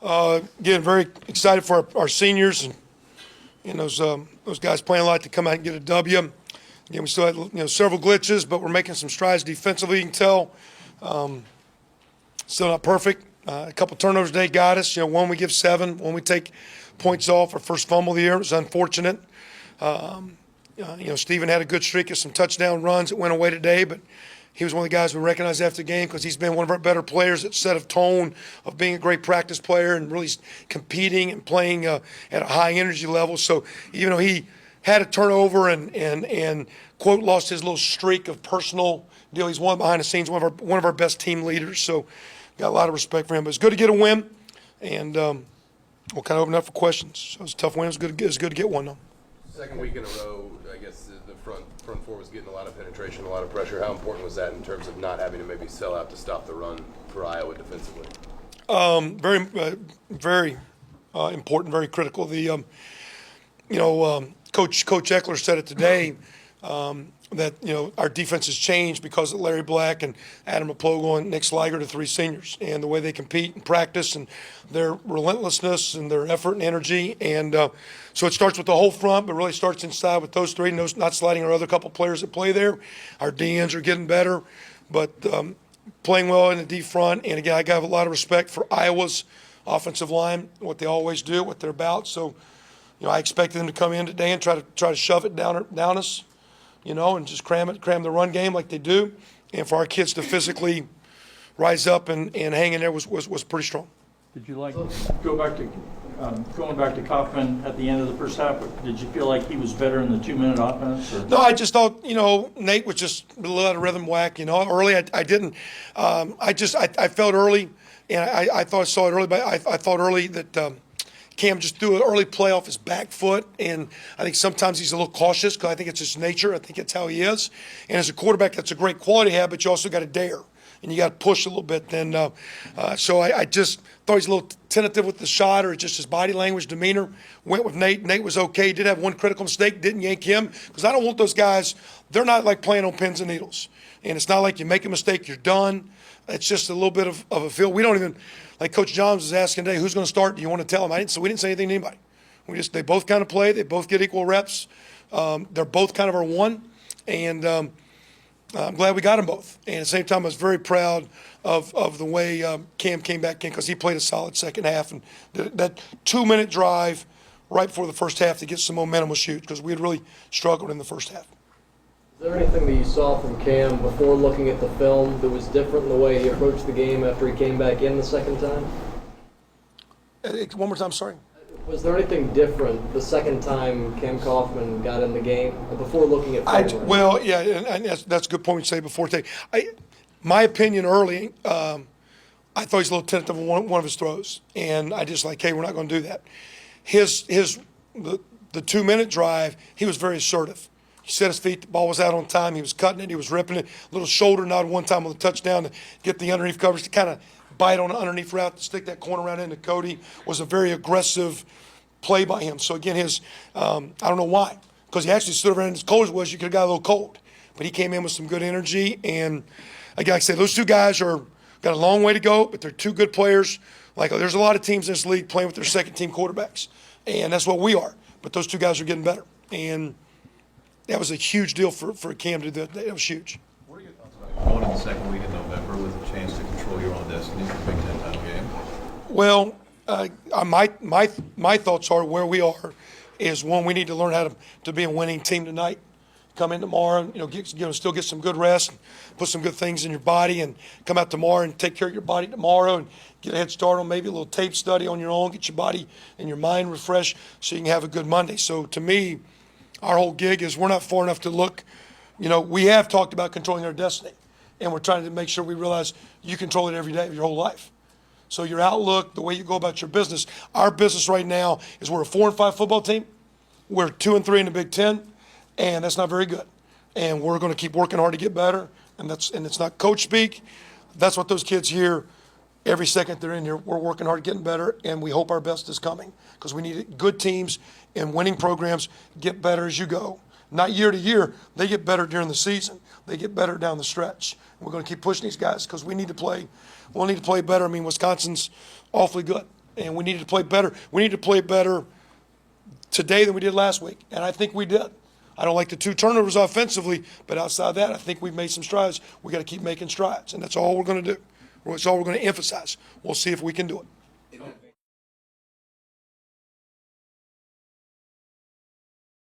Again, very excited for our seniors and those guys playing a lot to come out and get a W. Again, we still had several glitches, but we're making some strides defensively. You can tell. Still not perfect. A couple turnovers today got us. One we give 7, one we take points off. Our first fumble of the year. It was unfortunate. Steven had a good streak of some touchdown runs that went away today, but he was one of the guys we recognized after the game because he's been one of our better players that set a tone of being a great practice player and really competing and playing at a high energy level. So even though he had a turnover and quote lost his little streak of personal deal, he's one behind the scenes, one of our best team leaders. So got a lot of respect for him. But it's good to get a win, and we'll kind of open up for questions. So it's a tough win. It's good to get one though. Second week in a row, I guess the front four was getting a lot of penetration, a lot of pressure. How important was that in terms of not having to maybe sell out to stop the run for Iowa defensively? Very important, very critical. Coach Eckler said it today that our defense has changed because of Larry Black and Adam Aplogo and Nick Sliger, the 3 seniors, and the way they compete and practice and their relentlessness and their effort and energy. And so it starts with the whole front, but really starts inside with those 3, not sliding our other couple players that play there. Our DNs are getting better, but playing well in the D front. And again, I got a lot of respect for Iowa's offensive line, what they always do, what they're about. So, I expected them to come in today and try to shove it down us, and just cram the run game like they do. And for our kids to physically rise up and hang in there was pretty strong. Did you going back to Kaufman at the end of the first half? Did you feel like he was better in the 2-minute offense? Or? No, I just thought Nate was just a little out of rhythm whack. Early I didn't. I felt early, and I thought I saw it early, but I thought early that. Cam just threw an early play off his back foot, and I think sometimes he's a little cautious because I think it's his nature. I think it's how he is. And as a quarterback, that's a great quality to have, but you also got to dare, and you got to push a little bit. So I just thought he was a little tentative with the shot, or just his body language, demeanor. Went with Nate. Nate was okay. Did have one critical mistake. Didn't yank him because I don't want those guys. They're not like playing on pins and needles, and it's not like you make a mistake, you're done. It's just a little bit of a feel. We don't even. Like Coach Johns was asking today, who's going to start? Do you want to tell him? So we didn't say anything to anybody. They both kind of play. They both get equal reps. They're both kind of our one, and I'm glad we got them both. And at the same time, I was very proud of the way Cam came back in because he played a solid second half. And that 2-minute drive right before the first half to get some momentum was huge because we had really struggled in the first half. Is there anything that you saw from Cam before looking at the film that was different in the way he approached the game after he came back in the second time? One more time, sorry. Was there anything different the second time Cam Kaufman got in the game before looking at film? Well, yeah, and that's a good point to say before. My opinion early, I thought he was a little tentative on one of his throws, and I just hey, we're not going to do that. The 2-minute drive, he was very assertive. He set his feet, the ball was out on time, he was cutting it, he was ripping it, a little shoulder nod one time on the touchdown to get the underneath coverage to kind of bite on the underneath route to stick that corner route into Cody. Was a very aggressive play by him. So again, I don't know why, because he actually stood around as cold as was, you could have got a little cold. But he came in with some good energy, and again, like I say, those 2 guys got a long way to go, but they're 2 good players. There's a lot of teams in this league playing with their second-team quarterbacks, and that's what we are. But those 2 guys are getting better, and that was a huge deal for Cam to do that. That was huge. What are your thoughts about going in the second week in November with a chance to control your own destiny for a Big Ten title game? Well, my thoughts are where we are is, one, we need to learn how to be a winning team tonight. Come in tomorrow, still get some good rest, put some good things in your body, and come out tomorrow and take care of your body tomorrow and get a head start on maybe a little tape study on your own, get your body and your mind refreshed so you can have a good Monday. So to me, our whole gig is we're not far enough to look. We have talked about controlling our destiny, and we're trying to make sure we realize you control it every day of your whole life. So your outlook, the way you go about your business, our business right now is we're a 4-5 football team. We're 2-3 in the Big Ten, and that's not very good. And we're going to keep working hard to get better, and it's not coach speak. That's what those kids hear every second they're in here. We're working hard, getting better, and we hope our best is coming because we need good teams and winning programs get better as you go. Not year to year. They get better during the season. They get better down the stretch. We're going to keep pushing these guys because we need to play. We'll need to play better. Wisconsin's awfully good, and we needed to play better. We need to play better today than we did last week, and I think we did. I don't like the 2 turnovers offensively, but outside that, I think we've made some strides. We got to keep making strides, and that's all we're going to do. That's all we're going to emphasize. We'll see if we can do it.